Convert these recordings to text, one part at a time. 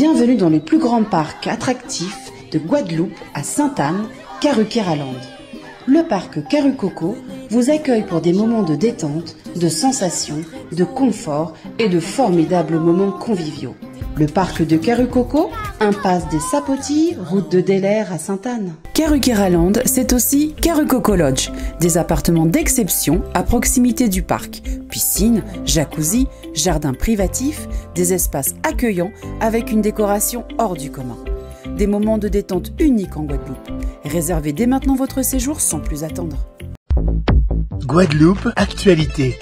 Bienvenue dans le plus grand parc attractif de Guadeloupe à Sainte-Anne, Karukéraland. Le parc Karukoko vous accueille pour des moments de détente, de sensations, de confort et de formidables moments conviviaux. Le parc de Karukoko, impasse des Sapotilles, route de Delair à Sainte-Anne. Karukéraland, c'est aussi Karukoko Lodge, des appartements d'exception à proximité du parc. Piscine, jacuzzi, jardin privatif, des espaces accueillants avec une décoration hors du commun. Des moments de détente uniques en Guadeloupe. Réservez dès maintenant votre séjour sans plus attendre. Guadeloupe, actualité.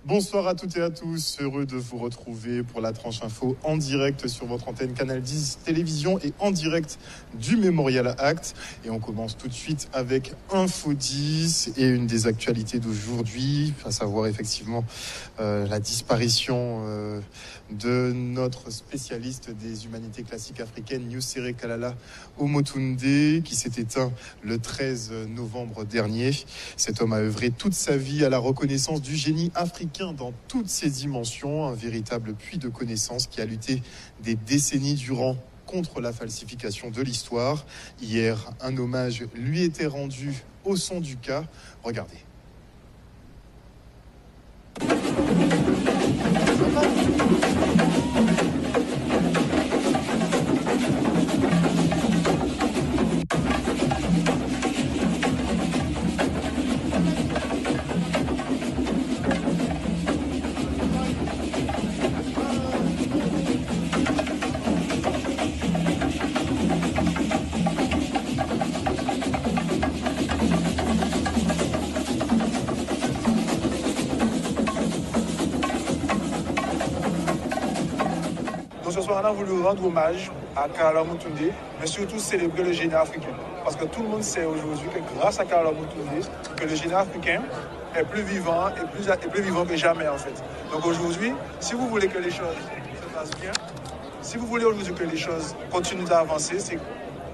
Bonsoir à toutes et à tous, heureux de vous retrouver pour la tranche info en direct sur votre antenne Canal 10 Télévision et en direct du Memorial Act. Et on commence tout de suite avec Info 10 et une des actualités d'aujourd'hui, à savoir effectivement la disparition de notre spécialiste des humanités classiques africaines, Nusere Kalala Omotunde, qui s'est éteint le 13 novembre dernier. Cet homme a œuvré toute sa vie à la reconnaissance du génie africain dans toutes ses dimensions, un véritable puits de connaissances qui a lutté des décennies durant contre la falsification de l'histoire. Hier, un hommage lui était rendu au son du cas. Regardez. Ce soir, on a voulu rendre hommage à Kalala Omotunde, mais surtout célébrer le génie africain. Parce que tout le monde sait aujourd'hui que grâce à Kalala Omotunde, que le génie africain est plus vivant et plus vivant que jamais en fait. Donc aujourd'hui, si vous voulez que les choses se passent bien, si vous voulez aujourd'hui que les choses continuent d'avancer, c'est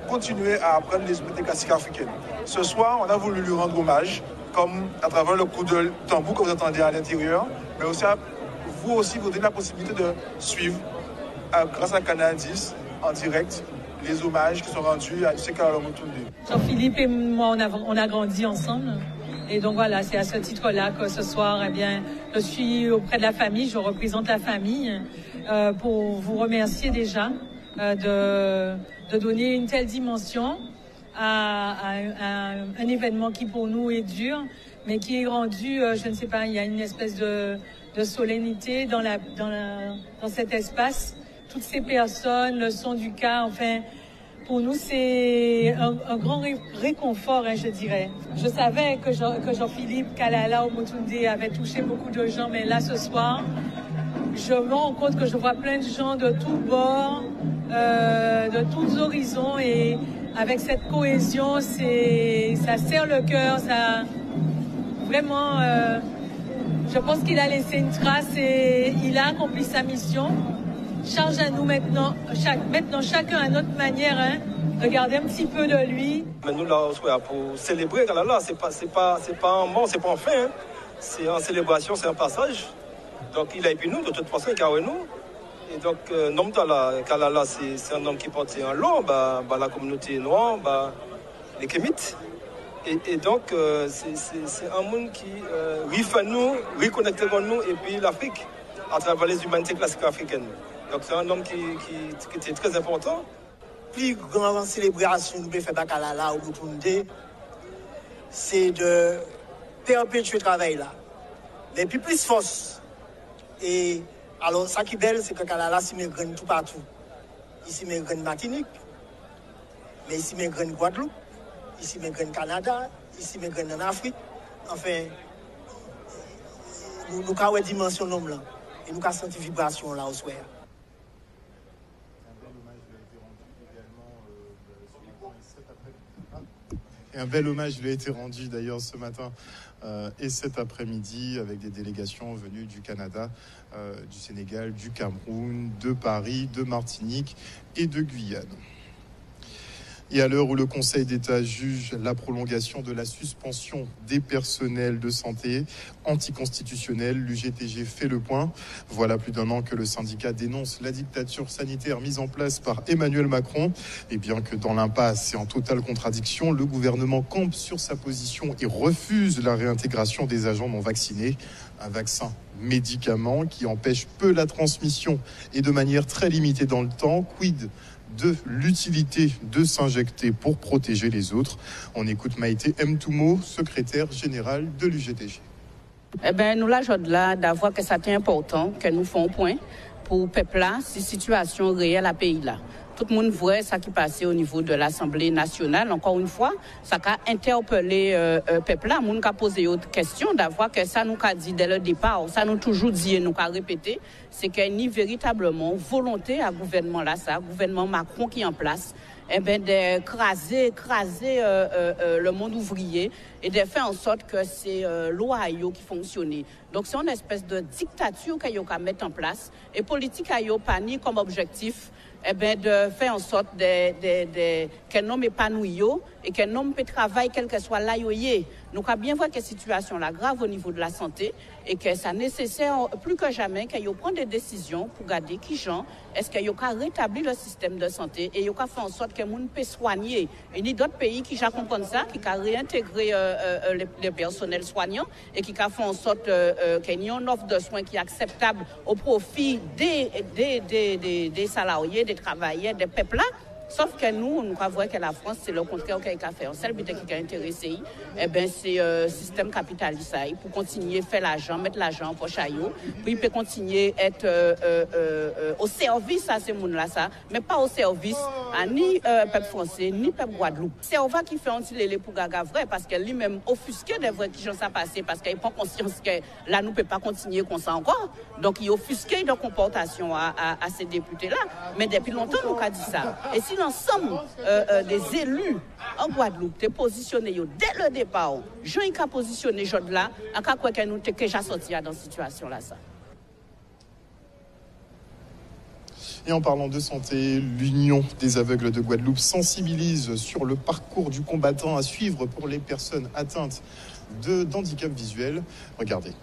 continuer à apprendre les humanités classiques africaines. Ce soir, on a voulu lui rendre hommage, comme à travers le coup de tambour que vous entendez à l'intérieur, mais aussi vous aussi vous donner la possibilité de suivre grâce à Canal 10 en direct les hommages qui sont rendus à Kalala Omotunde. Jean-Philippe et moi, on a grandi ensemble. Et donc voilà, c'est à ce titre-là que ce soir, eh bien, je suis auprès de la famille, je représente la famille pour vous remercier déjà de donner une telle dimension à un événement qui pour nous est dur, mais qui est rendu, je ne sais pas, il y a une espèce de solennité dans cet espace. Toutes ces personnes, le son du cas, enfin, pour nous, c'est un grand réconfort, hein, je dirais. Je savais que Jean-Philippe Kalala Omotunde avait touché beaucoup de gens, mais là, ce soir, je me rends compte que je vois plein de gens de tous bords, de tous horizons, et avec cette cohésion, ça serre le cœur, ça, vraiment, je pense qu'il a laissé une trace et il a accompli sa mission. Charge à nous maintenant chacun à notre manière, hein, de garder un petit peu de lui. Mais nous là, pour célébrer Kalala, c'est pas un mort, c'est pas un fin, hein. C'est en célébration, c'est un passage. Donc il a épris nous, de toute façon, il a nous. Et donc, nom Kalala, c'est un homme qui portait en l'eau, la communauté noire, les Kémites. Et donc, c'est un monde qui refait nous, reconnecte avec nous, et puis l'Afrique, à travers les humanités classiques africaines. Donc c'est un homme qui était très important. Plus grande célébration que nous pouvons faire à Kalala Omotunde, c'est de perpétuer le travail là. Mais plus force. Et alors, ça qui est belle, c'est que Kalala s'y met graine tout partout. Ici, met graine Martinique, mais ici, met graine Guadeloupe, ici, met graine Canada, ici, met graine en Afrique. Enfin, nous avons une dimension l'homme là. Et nous avons senti vibration là au soir. Et un bel hommage lui a été rendu d'ailleurs ce matin et cet après-midi avec des délégations venues du Canada, du Sénégal, du Cameroun, de Paris, de Martinique et de Guyane. Et à l'heure où le Conseil d'État juge la prolongation de la suspension des personnels de santé anticonstitutionnelle, l'UGTG fait le point. Voilà plus d'un an que le syndicat dénonce la dictature sanitaire mise en place par Emmanuel Macron. Et bien que dans l'impasse et en totale contradiction, le gouvernement campe sur sa position et refuse la réintégration des agents non vaccinés. Un vaccin médicament qui empêche peu la transmission et de manière très limitée dans le temps. Quid de l'utilité de s'injecter pour protéger les autres? On écoute Maïté Mtoumo, secrétaire générale de l'UGTG. Nous là, d'avoir que c'est important que nous fassions point pour peuple là, si situation réelle à pays là. Tout le monde voit ça qui passait au niveau de l'Assemblée nationale. Encore une fois, ça a interpellé le peuple là. Nous avons posé une question d'avoir que ça nous a dit dès le départ, ça nous toujours dit et nous a répété, c'est qu'il n'y a véritablement volonté à gouvernement là, ça, gouvernement Macron qui est en place, d'écraser le monde ouvrier et de faire en sorte que c'est loi qui fonctionne. Donc c'est une espèce de dictature qu'il y a mettre en place et politique a pas ni comme objectif de faire en sorte qu'un homme épanoui et qu'un homme peut travailler quel que soit là où il est. Nous avons bien vu que la situation est grave au niveau de la santé et que ça nécessaire plus que jamais qu'il prenne des décisions pour garder qui gens est-ce qu'il y a rétablir le système de santé et il y a fait en sorte que les gens puissent soigner. Il y a d'autres pays qui comprennent ça, qui ont réintégré les personnels soignants et qui ont fait en sorte qu'il y ait une offre de soins qui est acceptable au profit des salariés, des travailleurs, des peuples là. Sauf que nous voyons que la France, c'est le contraire qu'il a fait. Seul but qui a intéressé, c'est le système capitaliste pour continuer à faire l'argent, mettre l'argent en poche à eux, puis il peut continuer à être au service à ces gens-là, mais pas au service à ni peuple français, ni peuple Guadeloupe. C'est Ova qui fait anti-lélé pour Gaga vrai, parce que lui-même offusqué des vrais qui sont passés, parce qu'il prend conscience que là, nous ne pouvons pas continuer comme ça encore. Donc, il offusqué de comportation à ces députés-là. Mais depuis longtemps, nous avons dit ça. Et si l'ensemble des élus en Guadeloupe étaient positionnés dès le départ, Jean-Yves a positionné là, à quoi que nous sommes déjà sortis dans cette situation-là. Et en parlant de santé, l'Union des aveugles de Guadeloupe sensibilise sur le parcours du combattant à suivre pour les personnes atteintes d'handicap visuel. Regardez.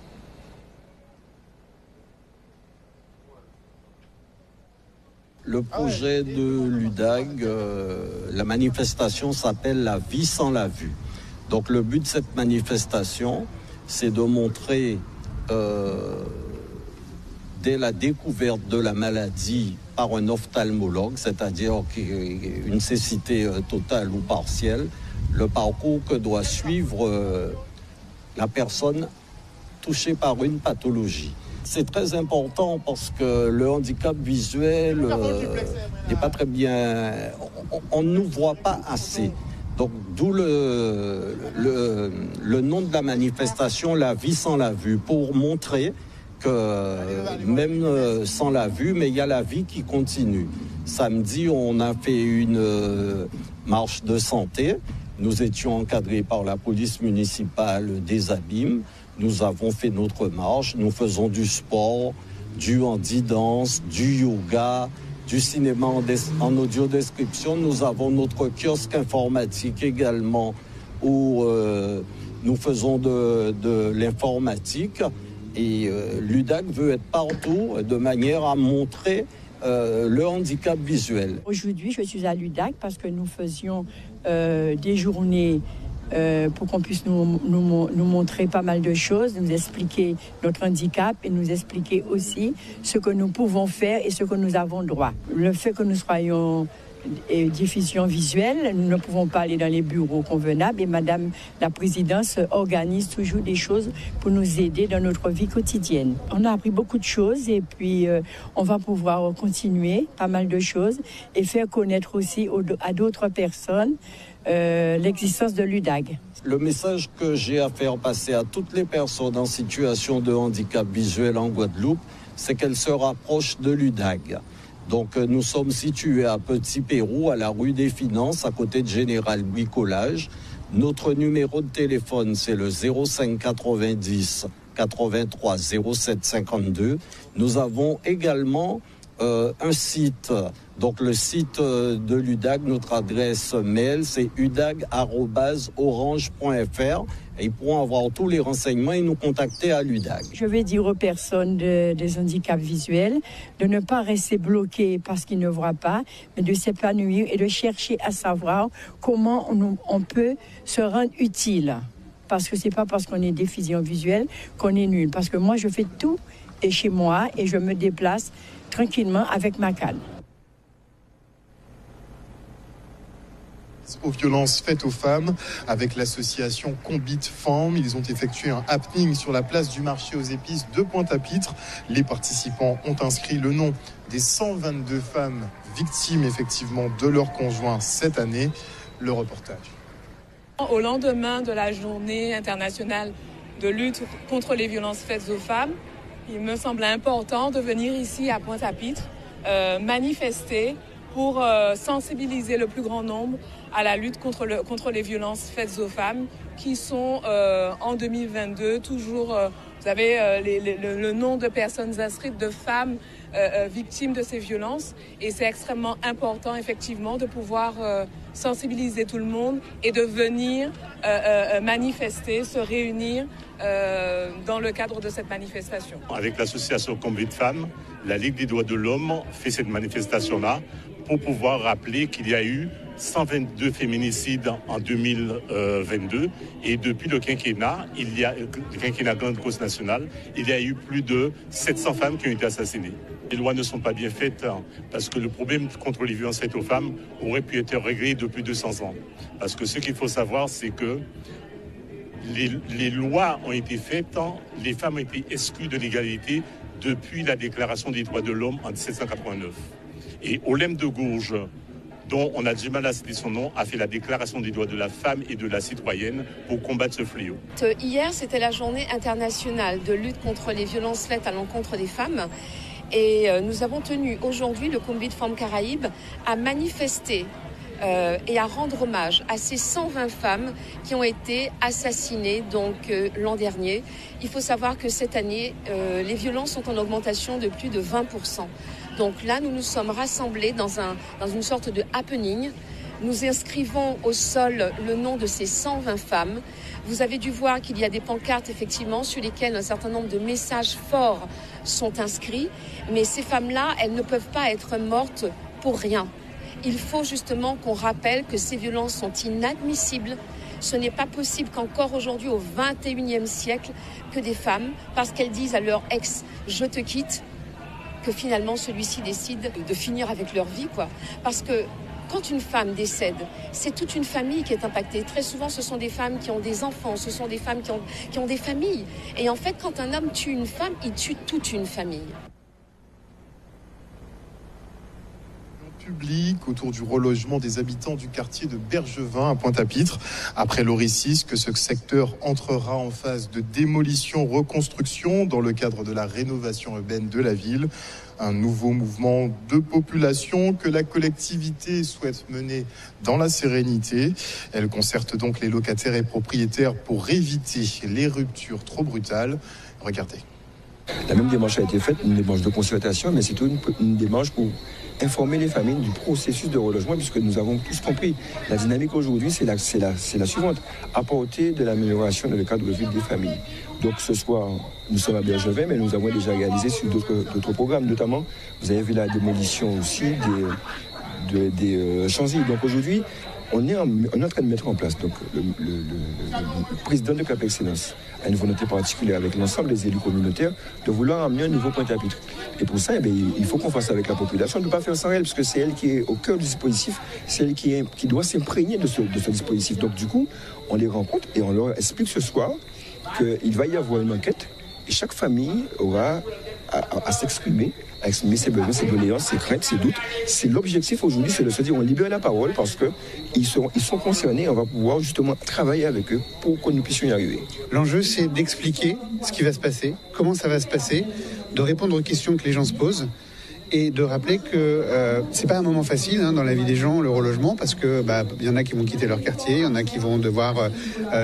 Le projet de l'UDAG, la manifestation s'appelle « La vie sans la vue ». Donc le but de cette manifestation, c'est de montrer, dès la découverte de la maladie par un ophtalmologue, c'est-à-dire une cécité totale ou partielle, le parcours que doit suivre la personne touchée par une pathologie. C'est très important parce que le handicap visuel n'est pas très bien... On ne nous voit pas assez. Donc, d'où le nom de la manifestation, la vie sans la vue, pour montrer que même sans la vue, mais il y a la vie qui continue. Samedi, on a fait une marche de santé. Nous étions encadrés par la police municipale des Abîmes. Nous avons fait notre marche, nous faisons du sport, du handi-danse, du yoga, du cinéma en audio-description. Nous avons notre kiosque informatique également où nous faisons de l'informatique. Et l'UDAG veut être partout de manière à montrer le handicap visuel. Aujourd'hui, je suis à l'UDAG parce que nous faisions des journées pour qu'on puisse nous montrer pas mal de choses, nous expliquer notre handicap et nous expliquer aussi ce que nous pouvons faire et ce que nous avons droit. Le fait que nous soyons diffusion visuelle, nous ne pouvons pas aller dans les bureaux convenables et Madame la Présidente organise toujours des choses pour nous aider dans notre vie quotidienne. On a appris beaucoup de choses et puis on va pouvoir continuer pas mal de choses et faire connaître aussi à d'autres personnes l'existence de l'UDAG. Le message que j'ai à faire passer à toutes les personnes en situation de handicap visuel en Guadeloupe, c'est qu'elles se rapprochent de l'UDAG. Donc nous sommes situés à Petit Pérou, à la rue des Finances, à côté de Général Bricolage. Notre numéro de téléphone, c'est le 05 90 83 07 52. Nous avons également un site, donc le site de l'UDAG, notre adresse mail, c'est udag@orange.fr. Et ils pourront avoir tous les renseignements et nous contacter à l'UDAG. Je vais dire aux personnes des handicaps visuels de ne pas rester bloquées parce qu'ils ne voient pas, mais de s'épanouir et de chercher à savoir comment on peut se rendre utile. Parce que c'est pas parce qu'on est déficient visuel qu'on est nul. Parce que moi, je fais tout et chez moi et je me déplace tranquillement avec ma canne. Aux violences faites aux femmes avec l'association Combit Femmes. Ils ont effectué un happening sur la place du marché aux épices de Pointe-à-Pitre. Les participants ont inscrit le nom des 122 femmes victimes effectivement de leurs conjoints cette année. Le reportage. Au lendemain de la journée internationale de lutte contre les violences faites aux femmes, il me semble important de venir ici à Pointe-à-Pitre manifester pour sensibiliser le plus grand nombre à la lutte contre les violences faites aux femmes qui sont en 2022 toujours, vous avez le nom de personnes inscrites, de femmes victimes de ces violences, et c'est extrêmement important effectivement de pouvoir sensibiliser tout le monde et de venir manifester, se réunir dans le cadre de cette manifestation. Avec l'association Combit Femmes, la Ligue des droits de l'homme fait cette manifestation-là pour pouvoir rappeler qu'il y a eu 122 féminicides en 2022 et depuis le quinquennat, le quinquennat Grande Cause Nationale, il y a eu plus de 700 femmes qui ont été assassinées. Les lois ne sont pas bien faites parce que le problème contre les violences faites aux femmes aurait pu être réglé depuis 200 ans. Parce que ce qu'il faut savoir, c'est que les lois ont été faites, les femmes ont été exclues de l'égalité depuis la Déclaration des droits de l'homme en 1789. Et Olympe de Gouges, dont on a du mal à citer son nom, a fait la Déclaration des droits de la femme et de la citoyenne pour combattre ce fléau. Hier, c'était la journée internationale de lutte contre les violences faites à l'encontre des femmes. Et nous avons tenu aujourd'hui, le Combit Femmes Caraïbes, à manifester et à rendre hommage à ces 120 femmes qui ont été assassinées l'an dernier. Il faut savoir que cette année, les violences sont en augmentation de plus de 20%. Donc là, nous nous sommes rassemblés dans une sorte de happening. Nous inscrivons au sol le nom de ces 120 femmes. Vous avez dû voir qu'il y a des pancartes, effectivement, sur lesquelles un certain nombre de messages forts sont inscrits. Mais ces femmes-là, elles ne peuvent pas être mortes pour rien. Il faut justement qu'on rappelle que ces violences sont inadmissibles. Ce n'est pas possible qu'encore aujourd'hui, au XXIe siècle, que des femmes, parce qu'elles disent à leur ex « je te quitte », que finalement celui-ci décide de finir avec leur vie, quoi. Parce que quand une femme décède, c'est toute une famille qui est impactée. Très souvent, ce sont des femmes qui ont des enfants, ce sont des femmes qui ont des familles. Et en fait, quand un homme tue une femme, il tue toute une famille. Public autour du relogement des habitants du quartier de Bergevin à Pointe-à-Pitre. Après l'Oricisque, ce secteur entrera en phase de démolition-reconstruction dans le cadre de la rénovation urbaine de la ville. Un nouveau mouvement de population que la collectivité souhaite mener dans la sérénité. Elle concerte donc les locataires et propriétaires pour éviter les ruptures trop brutales. Regardez. La même démarche a été faite, une démarche de concertation, mais c'est une démarche pour informer les familles du processus de relogement, puisque nous avons tous compris. La dynamique aujourd'hui, c'est la suivante. Apporter de l'amélioration dans le cadre de vie des familles. Donc ce soir, nous sommes à Bergevin, mais nous avons déjà réalisé sur d'autres programmes. Notamment, vous avez vu la démolition aussi des chantiers. Donc aujourd'hui, on est en train de mettre en place. Donc le président de Cap Excellence a une volonté particulière avec l'ensemble des élus communautaires de vouloir amener un nouveau Pointe-à-Pitre. Et pour ça, il faut qu'on fasse avec la population, de ne pas faire sans elle, parce que c'est elle qui est au cœur du dispositif, c'est elle qui doit s'imprégner de ce dispositif. Donc du coup, on les rencontre et on leur explique ce soir qu'il va y avoir une enquête et chaque famille aura à s'exprimer, à exprimer ses besoins, ses doléances, ses craintes, ses doutes. C'est l'objectif aujourd'hui, c'est de se dire on libère la parole parce qu'ils sont concernés et on va pouvoir justement travailler avec eux pour que nous puissions y arriver. L'enjeu, c'est d'expliquer ce qui va se passer, comment ça va se passer, de répondre aux questions que les gens se posent et de rappeler que c'est pas un moment facile dans la vie des gens, le relogement, parce que il y en a qui vont quitter leur quartier, il y en a qui vont devoir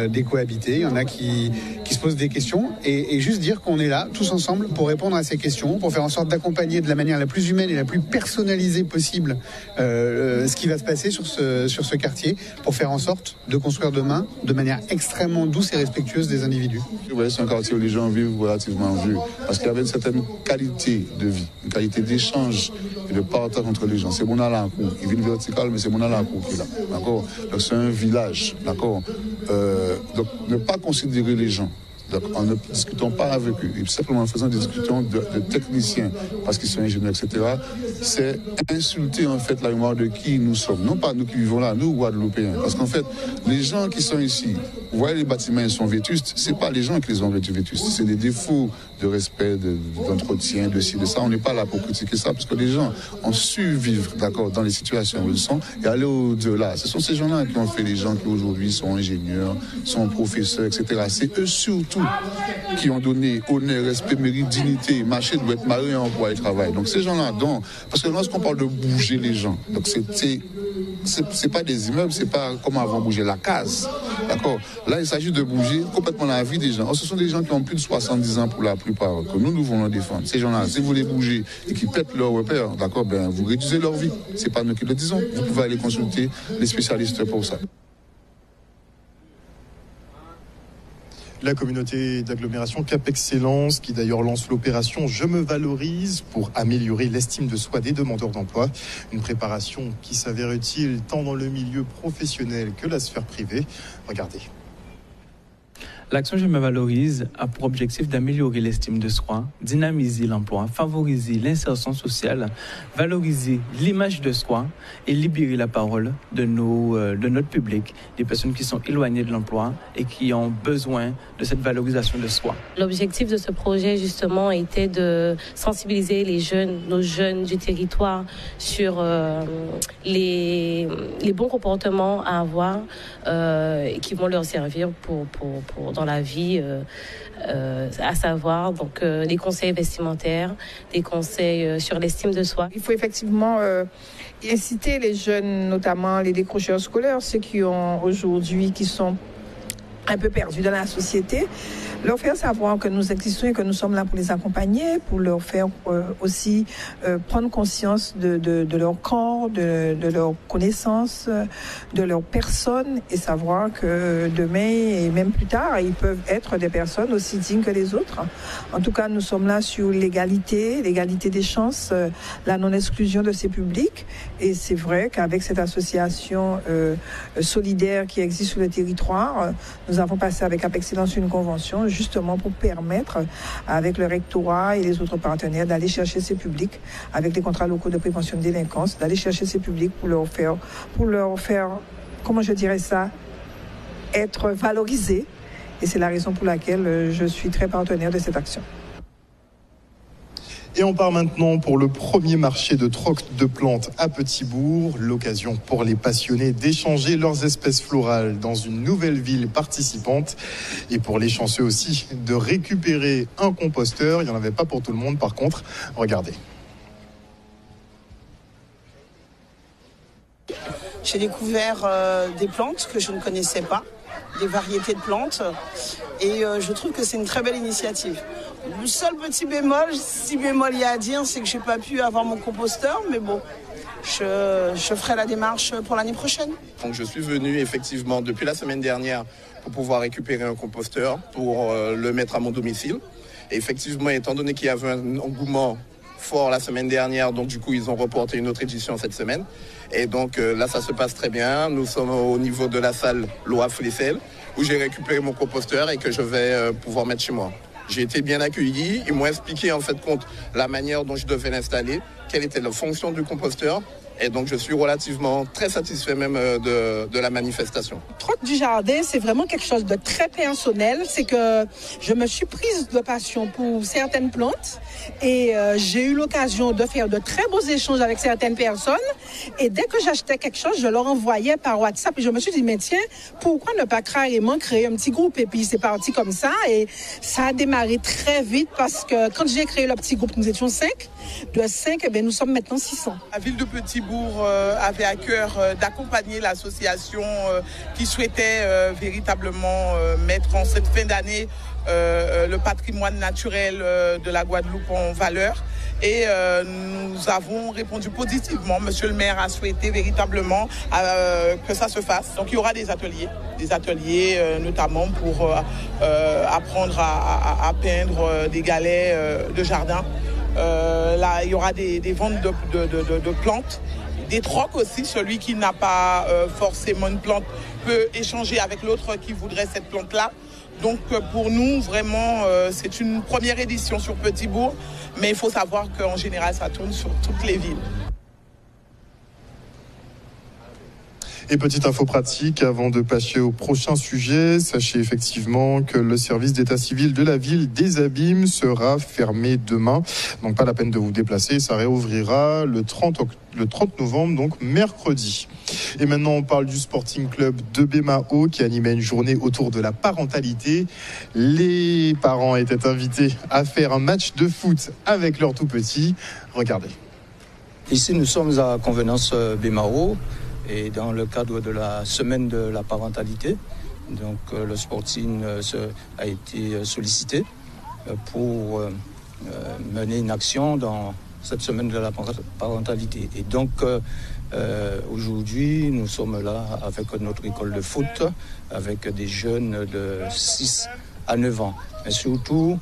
décohabiter, il y en a qui se posent des questions, et juste dire qu'on est là tous ensemble pour répondre à ces questions, pour faire en sorte d'accompagner de la manière la plus humaine et la plus personnalisée possible ce qui va se passer sur ce quartier, pour faire en sorte de construire demain de manière extrêmement douce et respectueuse des individus. Ouais, c'est un quartier où les gens vivent relativement vieux, parce qu'il y avait une certaine qualité de vie, une qualité d'échange et de partage entre les gens. C'est mon alencour, il vit vertical, mais c'est mon alencour qui est là, d'accord? Donc c'est un village, d'accord? Donc ne pas considérer les gens, donc en ne discutant pas avec eux, et simplement en faisant des discussions de techniciens, parce qu'ils sont ingénieurs, etc., c'est insulter en fait la mémoire de qui nous sommes. Non pas nous qui vivons là, nous Guadeloupéens. Parce qu'en fait, les gens qui sont ici, vous voyez les bâtiments, ils sont vétustes, c'est pas les gens qui les ont vétustes, c'est des défauts de respect, d'entretien, de ci, de ça. On n'est pas là pour critiquer ça, parce que les gens ont su vivre, d'accord, dans les situations où ils sont, et aller au-delà. Ce sont ces gens-là qui ont fait les gens qui aujourd'hui sont ingénieurs, sont professeurs, etc. C'est eux surtout qui ont donné honneur, respect, mérite, dignité, marché doit être marié, emploi et travail. Donc ces gens-là, parce que lorsqu'on parle de bouger les gens, donc c'est pas des immeubles, c'est pas comme avant bouger la case, d'accord. Là, il s'agit de bouger complètement la vie des gens. Ce sont des gens qui ont plus de 70 ans pour la plupart, que nous voulons défendre. Ces gens-là, si vous les bougez et qui pètent leur repère, d'accord, vous réduisez leur vie. C'est pas nous qui le disons. Vous pouvez aller consulter les spécialistes pour ça. La communauté d'agglomération Cap Excellence, qui d'ailleurs lance l'opération Je me valorise pour améliorer l'estime de soi des demandeurs d'emploi. Une préparation qui s'avère utile tant dans le milieu professionnel que la sphère privée. Regardez. L'action Je me valorise a pour objectif d'améliorer l'estime de soi, dynamiser l'emploi, favoriser l'insertion sociale, valoriser l'image de soi et libérer la parole de notre public, des personnes qui sont éloignées de l'emploi et qui ont besoin de cette valorisation de soi. L'objectif de ce projet, justement, était de sensibiliser nos jeunes du territoire sur les bons comportements à avoir qui vont leur servir pour dans la vie, à savoir donc des conseils vestimentaires, des conseils sur l'estime de soi. Il faut effectivement inciter les jeunes, notamment les décrocheurs scolaires, ceux qui sont un peu perdus dans la société, leur faire savoir que nous existons et que nous sommes là pour les accompagner, pour leur faire aussi prendre conscience de leur corps, de leur connaissance, de leur personne, et savoir que demain et même plus tard, ils peuvent être des personnes aussi dignes que les autres. En tout cas, nous sommes là sur l'égalité des chances, la non-exclusion de ces publics, et c'est vrai qu'avec cette association solidaire qui existe sur le territoire, nous avons passé avec Cap Excellence une convention justement pour permettre, avec le rectorat et les autres partenaires, d'aller chercher ces publics, avec les contrats locaux de prévention de délinquance, d'aller chercher ces publics pour leur faire, comment je dirais ça, être valorisés. Et c'est la raison pour laquelle je suis très partenaire de cette action. Et on part maintenant pour le premier marché de troc de plantes à Petit-Bourg. L'occasion pour les passionnés d'échanger leurs espèces florales dans une nouvelle ville participante. Et pour les chanceux aussi de récupérer un composteur. Il n'y en avait pas pour tout le monde par contre. Regardez. J'ai découvert des plantes que je ne connaissais pas, des variétés de plantes. Et je trouve que c'est une très belle initiative. Le seul petit bémol, si bémol il y a à dire, c'est que je n'ai pas pu avoir mon composteur, mais bon, je ferai la démarche pour l'année prochaine. Donc je suis venu effectivement depuis la semaine dernière pour pouvoir récupérer un composteur, pour le mettre à mon domicile. Et effectivement, étant donné qu'il y avait un engouement fort la semaine dernière, donc du coup ils ont reporté une autre édition cette semaine. Et donc là ça se passe très bien. Nous sommes au niveau de la salle Loa Flessel, où j'ai récupéré mon composteur et que je vais pouvoir mettre chez moi. J'ai été bien accueilli, ils m'ont expliqué en fait compte la manière dont je devais l'installer, quelle était la fonction du composteur Et donc je suis relativement très satisfait même de la manifestation. Troc du jardin, c'est vraiment quelque chose de très personnel. C'est que je me suis prise de passion pour certaines plantes et j'ai eu l'occasion de faire de très beaux échanges avec certaines personnes. Et dès que j'achetais quelque chose, je leur envoyais par WhatsApp et je me suis dit, mais tiens, pourquoi ne pas carrément créer un petit groupe? Et puis c'est parti comme ça et ça a démarré très vite parce que quand j'ai créé le petit groupe, nous étions 5. De 5, eh bien, nous sommes maintenant 600. La ville de Petit-Bourg avait à cœur d'accompagner l'association qui souhaitait véritablement mettre en cette fin d'année le patrimoine naturel de la Guadeloupe en valeur. Et nous avons répondu positivement. Monsieur le maire a souhaité véritablement que ça se fasse. Donc il y aura des ateliers notamment pour apprendre à peindre des galets de jardin. Là, il y aura des ventes de plantes, des trocs aussi. Celui qui n'a pas forcément une plante peut échanger avec l'autre qui voudrait cette plante-là. Donc pour nous, vraiment, c'est une première édition sur Petit-Bourg, mais il faut savoir qu'en général, ça tourne sur toutes les villes. Et petite info pratique, avant de passer au prochain sujet, sachez effectivement que le service d'état civil de la ville des Abîmes sera fermé demain. Donc pas la peine de vous déplacer, ça réouvrira le 30 novembre, donc mercredi. Et maintenant on parle du Sporting Club de Bémao qui animait une journée autour de la parentalité. Les parents étaient invités à faire un match de foot avec leurs tout petits. Regardez. Ici nous sommes à Convenance Bémao. Et dans le cadre de la semaine de la parentalité, donc le Sporting a été sollicité pour mener une action dans cette semaine de la parentalité. Et donc aujourd'hui, nous sommes là avec notre école de foot, avec des jeunes de 6 à 9 ans. Mais surtout,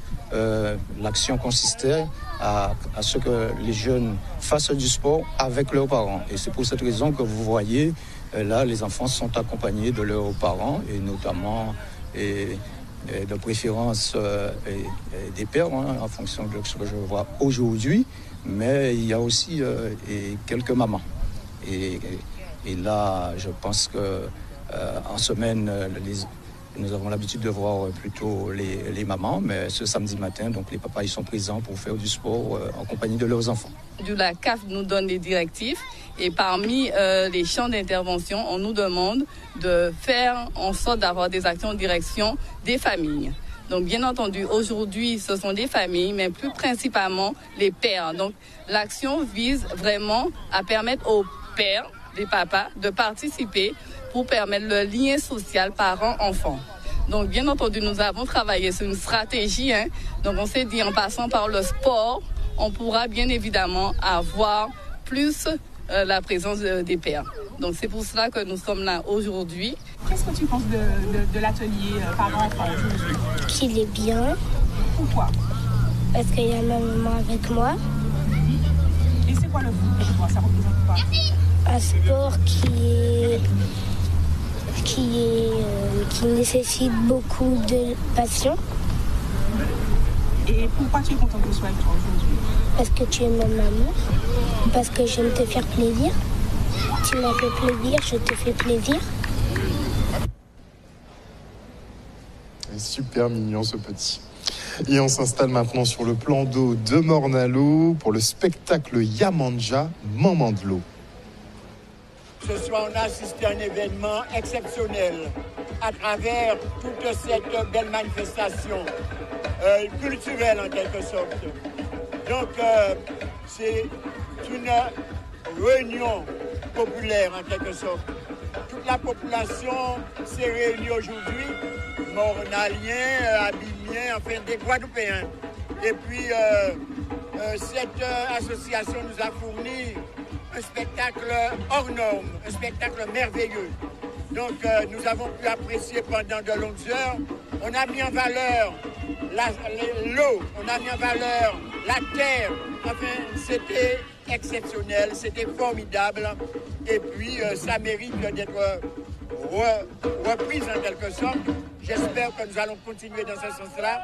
l'action consistait à ce que les jeunes fassent du sport avec leurs parents. Et c'est pour cette raison que vous voyez, là, les enfants sont accompagnés de leurs parents, et notamment et de préférence des pères, en fonction de ce que je vois aujourd'hui. Mais il y a aussi quelques mamans. Et là, je pense qu'en semaine, nous avons l'habitude de voir plutôt les mamans, mais ce samedi matin, donc les papas ils sont présents pour faire du sport en compagnie de leurs enfants. La CAF nous donne des directives et parmi les champs d'intervention, on nous demande de faire en sorte d'avoir des actions en direction des familles. Donc bien entendu, aujourd'hui, ce sont des familles, mais plus principalement les pères. Donc l'action vise vraiment à permettre aux pères, des papas, de participer pour permettre le lien social parent-enfant. Donc, bien entendu, nous avons travaillé sur une stratégie. Donc, on s'est dit, en passant par le sport, on pourra bien évidemment avoir plus la présence des pères. Donc, c'est pour cela que nous sommes là aujourd'hui. Qu'est-ce que tu penses de l'atelier parent-enfant aujourd'hui? Qu'il est bien. Pourquoi? Parce qu'il y a ma maman avec moi. Et c'est quoi le foot pour toi? Ça représente quoi? Un sport qui nécessite beaucoup de passion. Et pourquoi tu es content que je sois avec toi aujourd'hui? Parce que tu es ma maman, parce que j'aime te faire plaisir. Tu m'as fait plaisir, je te fais plaisir. Super mignon ce petit. Et on s'installe maintenant sur le plan d'eau de Morne-à-l'Eau pour le spectacle Yamanja Mamandlo. Ce soir, on a assisté à un événement exceptionnel à travers toute cette belle manifestation culturelle en quelque sorte. Donc, c'est une réunion populaire en quelque sorte. Toute la population s'est réunie aujourd'hui, Mornaliens, Abimiens, enfin des Guadeloupéens. Et puis, cette association nous a fourni un spectacle hors norme, un spectacle merveilleux. Donc nous avons pu apprécier pendant de longues heures. On a mis en valeur l'eau, on a mis en valeur la terre. Enfin, c'était exceptionnel, c'était formidable. Et puis ça mérite d'être reprise en quelque sorte. J'espère que nous allons continuer dans ce sens-là.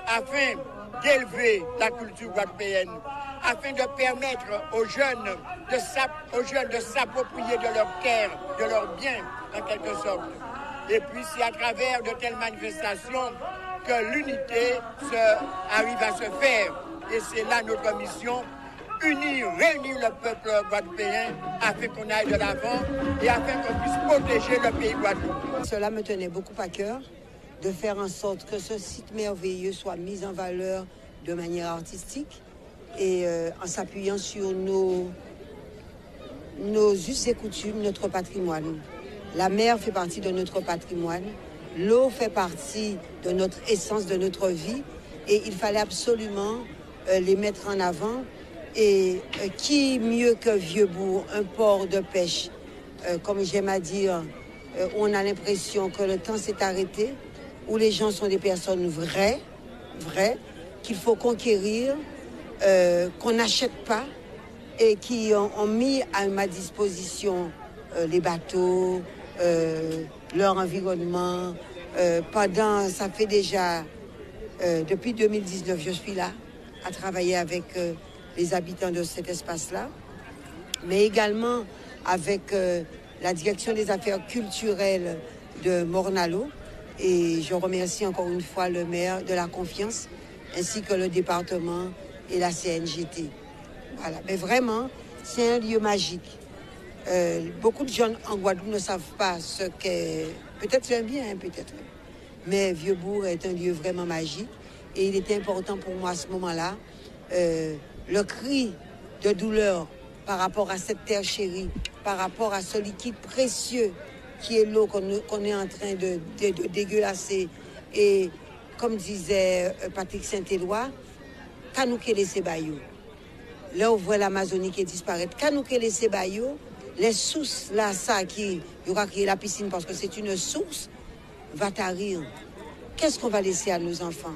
afin d'élever la culture guadeloupéenne, afin de permettre aux jeunes de s'approprier de leur terre, de leurs biens, en quelque sorte. Et puis c'est à travers de telles manifestations que l'unité arrive à se faire. Et c'est là notre mission, réunir le peuple guadeloupéen afin qu'on aille de l'avant et afin qu'on puisse protéger le pays Guadeloupe. Cela me tenait beaucoup à cœur de faire en sorte que ce site merveilleux soit mis en valeur de manière artistique et en s'appuyant sur nos us et coutumes, notre patrimoine. La mer fait partie de notre patrimoine, l'eau fait partie de notre essence, de notre vie, et il fallait absolument les mettre en avant. Et qui mieux que Vieux-Bourg, un port de pêche, comme j'aime à dire, où on a l'impression que le temps s'est arrêté, où les gens sont des personnes vraies, qu'il faut conquérir, qu'on n'achète pas, et qui ont mis à ma disposition les bateaux, leur environnement. Ça fait déjà, depuis 2019, je suis là, à travailler avec les habitants de cet espace-là, mais également avec la direction des affaires culturelles de Morne-à-l'Eau. Et je remercie encore une fois le maire de la confiance, ainsi que le département et la CNGT. Voilà. Mais vraiment, c'est un lieu magique. Beaucoup de jeunes en Guadeloupe ne savent pas ce qu'est... Peut-être c'est un bien, peut-être. Mais Vieux-Bourg est un lieu vraiment magique. Et il était important pour moi à ce moment-là, le cri de douleur par rapport à cette terre chérie, par rapport à ce liquide précieux qui est l'eau qu'on est en train de dégueulasser. Et comme disait Patrick Saint-Éloi, Kanouké les Sébayou. Là, on voit l'Amazonie qui disparaît. Kanouké les Sébayou, les sources, là, ça, qui y aura créé la piscine parce que c'est une source, va tarir. Qu'est-ce qu'on va laisser à nos enfants,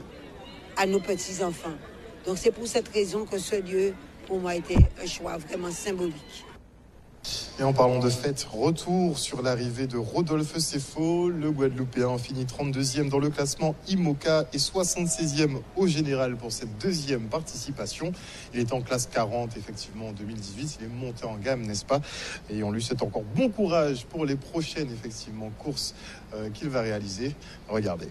à nos petits-enfants? Donc c'est pour cette raison que ce lieu, pour moi, était un choix vraiment symbolique. Et en parlant de fête, retour sur l'arrivée de Rodolphe Sefo. Le Guadeloupéen finit 32e dans le classement IMOCA et 76e au général pour cette deuxième participation. Il est en classe 40 effectivement en 2018. Il est monté en gamme, n'est-ce pas? Et on lui souhaite encore bon courage pour les prochaines effectivement courses qu'il va réaliser. Regardez.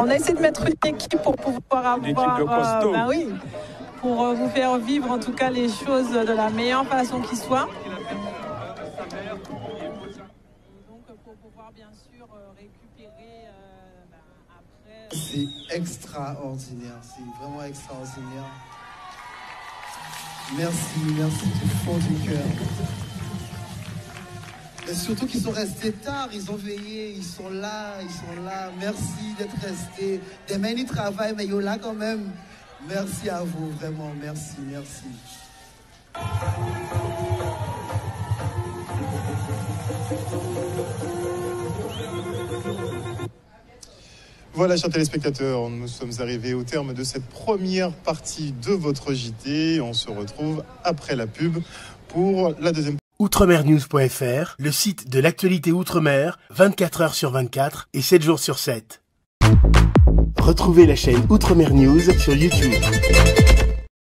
On a essayé de mettre une équipe pour pouvoir avoir, pour vous faire vivre en tout cas les choses de la meilleure façon qui soit. Donc pour pouvoir bien sûr récupérer après. C'est extraordinaire, c'est vraiment extraordinaire. Merci du fond du cœur. Et surtout qu'ils sont restés tard, ils ont veillé, ils sont là. Merci d'être restés. Demain, ils travaillent, mais ils sont là quand même. Merci à vous, vraiment, merci. Voilà, chers téléspectateurs, nous sommes arrivés au terme de cette première partie de votre JT. On se retrouve après la pub pour la deuxième. Outremernews.fr, le site de l'actualité Outre-mer, 24 heures sur 24 et 7 jours sur 7. Retrouvez la chaîne Outremer News sur YouTube.